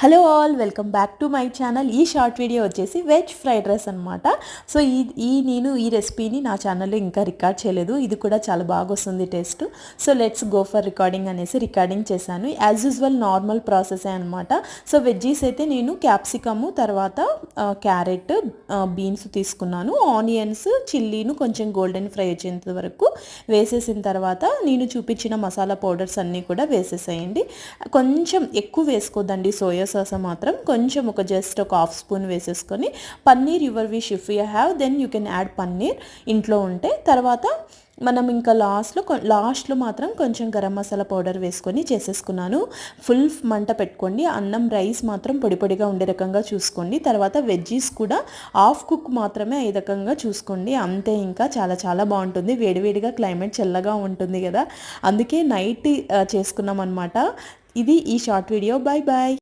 Hello all, welcome back to my channel. ఈ short video వచ్చేసి veg fried rice అనమాట. So నేను ఈ రెసిపీని నా ఛానల్లో ఇంకా రికార్డ్ చేయలేదు. ఇది కూడా చాలా బాగా వస్తుంది taste. So let's go for recording అనేసి రికార్డింగ్ చేశాను. యాజ్ యూజువల్ నార్మల్ ప్రాసెసే అనమాట. సో వెజ్జీస్ అయితే నేను క్యాప్సికము, తర్వాత క్యారెట్, బీన్స్ తీసుకున్నాను. ఆనియన్స్, చిల్లీను కొంచెం గోల్డెన్ ఫ్రై వచ్చేంత వరకు వేసేసిన తర్వాత నేను చూపించిన మసాలా పౌడర్స్ అన్నీ కూడా వేసేసేయండి. కొంచెం ఎక్కువ వేసుకోద్దండి, సోయా సాస్ మాత్రం కొంచెం జస్ట్ ఒక హాఫ్ స్పూన్ వేసేసుకొని, paneer your wish if you have then you can add paneer ఇంట్లో ఉంటే. తర్వాత మనం ఇంకా లాస్ట్లో మాత్రం కొంచెం గరం మసాలా పౌడర్ వేసుకొని చేసేసుకున్నాను. ఫుల్ మంట పెట్టుకోండి. అన్నం రైస్ మాత్రం పొడి పొడిగా ఉండే రకంగా చూసుకోండి. తర్వాత వెజ్జీస్ కూడా హాఫ్ కుక్ మాత్రమే అయ్యే రకంగా చూసుకోండి. అంతే, ఇంకా చాలా చాలా బాగుంటుంది. వేడివేడిగా క్లైమేట్ చల్లగా ఉంటుంది కదా, అందుకే నైట్ చేసుకున్నాం అనమాట. ఇది ఈ షార్ట్ వీడియో. Bye bye.